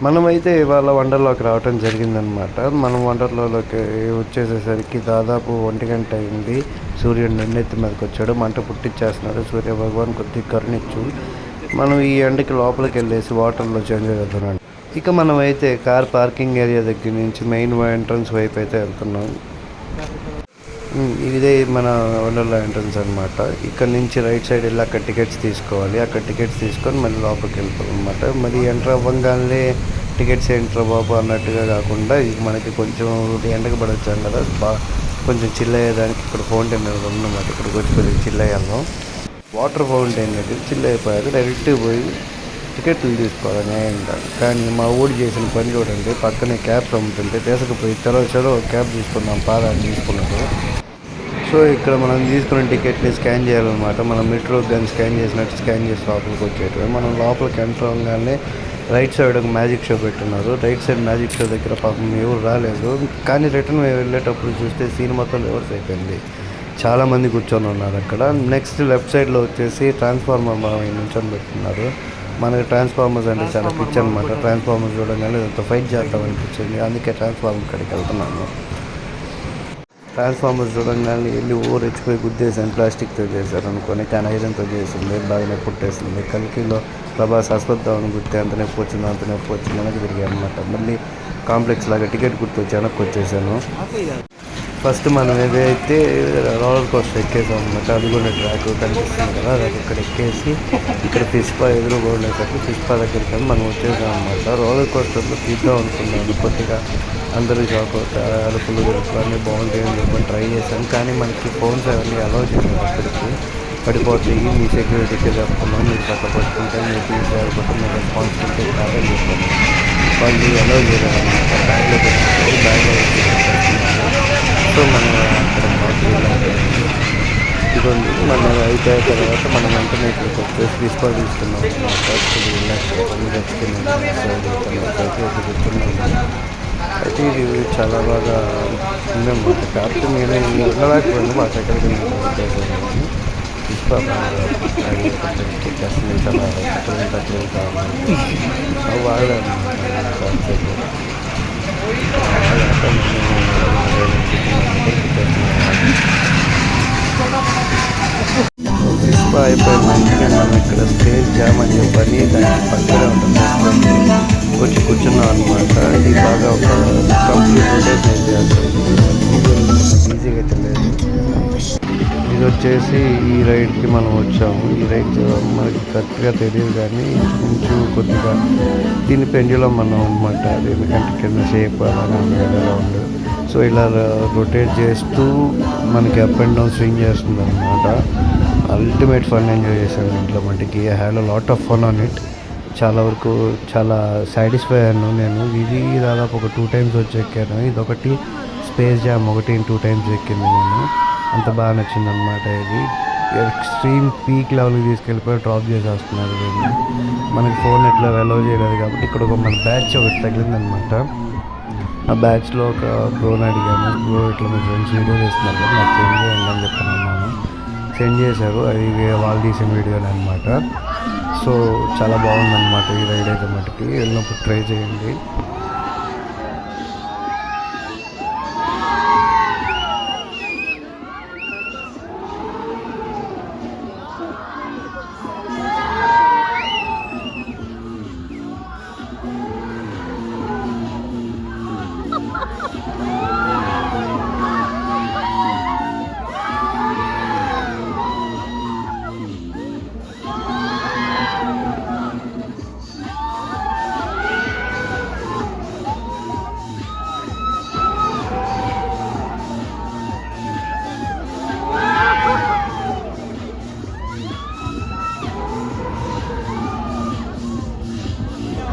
మనమైతే ఇవాళ వండర్‌లోకి రావటం జరిగిందనమాట. మనం వండర్‌లోకి వచ్చేసేసరికి దాదాపు 1 గంట అయింది. సూర్యుడు నన్నెత్తి మీదకొచ్చాడు. మంట పుట్టిచ్చేస్తున్నాడు. సూర్య భగవాన్ కొద్దిగా కరుణించు. మనం ఈ ఎండకి లోపలికెళ్ళేసి వాటర్‌లో చేంజ్ అవుతున్నాం. ఇక మనమైతే కార్ పార్కింగ్ ఏరియా దగ్గర నుంచి మెయిన్ ఎంట్రన్స్ వైపు అయితే వెళ్తున్నాం. ఇదే మన వండర్లా ఎంట్రన్స్ అనమాట. ఇక్కడ నుంచి రైట్ సైడ్ వెళ్ళి అక్కడ టికెట్స్ తీసుకోవాలి. అక్కడ టికెట్స్ తీసుకొని మళ్ళీ లోపలికి వెళ్ళిపోవాలి అనమాట. మళ్ళీ ఎంటర్ అవ్వగానే టికెట్స్ ఎంటర్ బాబు అన్నట్టుగా కాకుండా ఇది మనకి కొంచెం ఎండకు పడొచ్చాం కదా, కొంచెం చిల్ అయ్యేదానికి ఇక్కడ ఫౌంటైన్ ఉందన్నమాట. ఇక్కడికి వచ్చి కొద్దిగా చిల్ అయ్యాము. వాటర్ ఫౌంటైన్ దగ్గర చిల్ అయిపోయాక డైరెక్ట్ పోయి టికెట్లు తీసుకోవాలి న్యాయంగా. కానీ మా ఊడి చేసిన పని చూడండి, పక్కనే క్యాబ్స్ అమ్ముతుంటే తీసుకుపోయి చలో క్యాబ్ తీసుకుందాం పాదాన్ని తీసుకున్నాడు. సో ఇక్కడ మనం తీసుకున్న టికెట్ని స్కాన్ చేయాలన్నమాట. మనం మెట్రోకి కానీ స్కాన్ చేసినట్టు స్కాన్ చేసి లోపలికి వచ్చేటప్పుడు మనం లోపలికి ఎంటర్ అవ్వగానే రైట్ సైడ్ ఒక మ్యాజిక్ షో పెట్టున్నారు. రైట్ సైడ్ మ్యాజిక్ షో దగ్గర పాపం ఎవరు రాలేదు. కానీ రిటర్న్ వెళ్ళేటప్పుడు చూస్తే సీన్ మొత్తం రివర్స్ అయిపోయింది. చాలామంది కూర్చొని ఉన్నారు అక్కడ. నెక్స్ట్ లెఫ్ట్ సైడ్లో వచ్చేసి ట్రాన్స్ఫార్మర్ నుంచొని పెట్టున్నారు. మనకి ట్రాన్స్ఫార్మర్స్ అంటే చాలా పిచ్చి అనమాట. ట్రాన్స్ఫార్మర్స్ చూడగానే దాంతో ఫైట్ చేద్దాం అనిపించింది. అందుకే ట్రాన్స్ఫార్మర్ కాడికి వెళ్తున్నాను. ట్రాన్స్ఫార్మర్స్ చూడంగానే వెళ్ళి రెచ్చిపోయి గుద్దేసాను. ప్లాస్టిక్తో చేశారు అనుకొని, కానీ ఐరన్తో చేసింది. బాగా నొప్పి పుట్టేసింది. కల్కిలో ప్రభాస్ అశ్వత్థామని గుర్తే అంత నొప్పి వచ్చింది వెనక్కి తిరిగాయి అనమాట. మళ్ళీ కాంప్లెక్స్ లాగా టికెట్ గుర్తొచ్చి వెనక్కి వచ్చేసాను. ఫస్ట్ మనం ఏదైతే రోలర్ కోస్టర్ ఎక్కేసాం అనమాట. అది కూడా ట్రాక్ కనిపిస్తుంది కదా, అది ఇక్కడ ఎక్కేసి ఇక్కడ ఫిష్పా ఎదురుగోడేసరికి ఫిష్పా దగ్గరికి మనం వచ్చేసాం అనమాట. రోలర్ కోస్టర్లో తీద్దాం అనుకున్నాను. కొద్దిగా అందరూ షాక్ అవుతారు, అరుపులు అన్నీ బాగుంటాయని చెప్పి ట్రై చేశాను. కానీ మనకి ఫోన్స్ అవన్నీ అలౌ చేయలేదు. అక్కడికి పడిపోతాయి, మీ సెక్యూరిటీకి చెప్తున్నాం, మీరు పక్క పట్టుకుంటే మీరు తీసుకురాకపోతే మీరు రెస్పాన్సిబిలిటీ కాదని చెప్పాను. వాళ్ళు అలౌ చేయలేదు అనమాట. బ్యాగ్లో పెట్టుకుంటారు, బ్యాగ్లో సో మనం అక్కడ ఇదండి. మనం అయిపోయిన తర్వాత మనం వెంటనే ఇక్కడికి వచ్చేసి తీసుకున్నాం అనమాట. రిలాక్స్ అయితే ఇది చాలా బాగా ఉందన్నమాట. కాకపోతే నేను ఉండలేకపోయాను. మా సెకండ్ అసలు చాలా తక్కువ కావాలి వాళ్ళు పుష్ప అయిపోయిన వెంటనే మనం ఇక్కడ స్టేజ్ జామ్ అని చెప్పని దానికి పక్కనే ఉంటుంది వచ్చి కూర్చున్నాం అనమాట. ఇది బాగా ఒక కంప్లీట్ రొటేషన్ చేస్తుంది. ఈజీగా తెలియదు. ఇది వచ్చేసి ఈ రైడ్కి మనం వచ్చాము. ఈ రైడ్ మనకి కరెక్ట్గా తెలియదు కానీ ఇంచు కొద్దిగా దీని పెండ్యులం మనం అనమాట. అది ఎందుకంటే కింద షేప్ అలాగా రౌండ్. సో ఇలా రొటేట్ చేస్తూ మనకి అప్ అండ్ డౌన్ స్వింగ్ చేస్తుంది అనమాట. అల్టిమేట్ ఫన్ ఎంజాయ్ చేశాను ఇంట్లో. మటుకి I had a lot of fun on it. చాలా వరకు చాలా సాటిస్ఫై అయ్యాను నేను. ఇది దాదాపు ఒక 2 times వచ్చి ఎక్కాను. ఇదొకటి స్పేస్ జామ్ ఒకటి 2 times ఎక్కింది నేను. అంత బాగా నచ్చింది అనమాట. ఇది ఎక్స్ట్రీమ్ పీక్ లెవెల్కి తీసుకెళ్ళిపోయి డ్రాప్ చేసేస్తున్నారు వీళ్ళు. మనకి ఫోన్ ఎట్లా అలౌ చేయలేదు కాబట్టి ఇక్కడ ఒక మన బ్యాచ్ ఒకటి తగిలిందనమాట. ఆ బ్యాచ్లో ఒక బ్రోని అడిగాను, బ్రో ఇట్లా మీ ఫ్రెండ్స్ వీడియో చేస్తున్నారు కదా, నాకు సెండ్ చేయండి అని చెప్పాను అన్నాను. సెండ్ చేశారు. అది వాళ్ళు తీసిన వీడియోని అనమాట. సో చాలా బాగుందన్నమాట ఈ రైడ్ అయితే. మటుకి వెళ్ళినప్పుడు ట్రై చేయండి.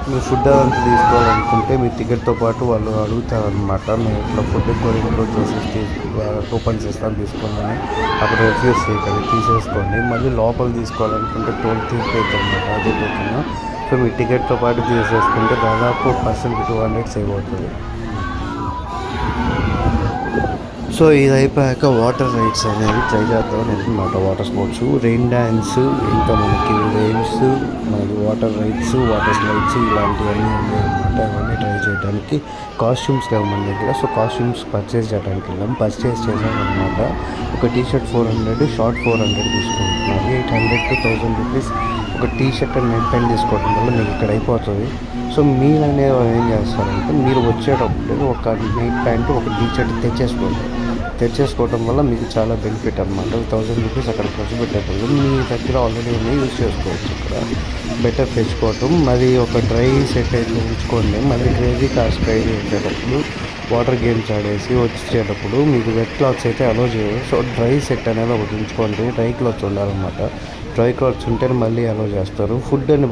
మీరు ఫుడ్ అదంతా తీసుకోవాలనుకుంటే మీ టికెట్తో పాటు వాళ్ళు అడుగుతారనమాట. మేము ఇట్లా ఫుడ్ ఇంక్లూడ్ చేసి కూపన్స్ ఇస్తాను తీసుకోండి. అక్కడ రిఫ్యూజ్ చేయకండి, తీసేసుకోండి. మళ్ళీ లోపల తీసుకోవాలనుకుంటే టోల్ తీసుకోవద్దు అనమాట. అదే టోకెన్. సో మీ టికెట్తో పాటు తీసేసుకుంటే దాదాపు పర్సన్కి 200 సేవ్ అవుతుంది. సో ఇది అయిపోయాక వాటర్ రైడ్స్ అనేవి ట్రై చేద్దాం అనమాట. వాటర్ స్పోర్ట్స్, రెయిన్ డ్యాన్స్, ఇంకా మనకి వేవ్స్, మనకి వాటర్ రైడ్స్, వాటర్ స్లైడ్స్ ఇలాంటివన్నీ ఉన్నాయి అనమాట. అవన్నీ ట్రై చేయడానికి కాస్ట్యూమ్స్ లేవు మన దగ్గర. సో కాస్ట్యూమ్స్ పర్చేస్ చేయడానికి వెళ్ళాం. పర్చేస్ చేసామన్నమాట. ఒక టీషర్ట్ 400, షార్ట్ 400 తీసుకుంటున్నారు. 800 to 1000 రూపీస్ ఒక టీషర్ట్ అండ్ నెట్ ప్యాంట్ తీసుకోవడం వల్ల మీకు ఇక్కడ అయిపోతుంది. సో మీరు అనేవి ఏం చేస్తారంటే మీరు వచ్చేటప్పుడు ఒక నైట్ ప్యాంటు ఒక టీషర్ట్ తెచ్చేసుకోవడం వల్ల మీకు చాలా బెనిఫిట్ అనమాట. 1000 రూపీస్ అక్కడ ఖర్చు పెట్టేటప్పుడు మీ దగ్గర ఆల్రెడీ ఉన్నాయి, యూజ్ చేసుకోవచ్చు. ఇక్కడ బెటర్ తెచ్చుకోవటం. మరి ఒక డ్రై సెట్ అయితే ఉంచుకోండి. మళ్ళీ క్రేజీ కార్స్ ట్రై చేసేటప్పుడు వాటర్ గేమ్స్ ఆడేసి వచ్చేటప్పుడు మీకు వెట్ క్లాత్స్ అయితే అలో చేయరు. సో డ్రై సెట్ అనేది ఒకటి ఉంచుకోండి. డ్రై క్లాత్స్ ఉండాలన్నమాట. డ్రై క్లాత్స్ ఉంటేనే మళ్ళీ అలో చేస్తారు. ఫుడ్ అని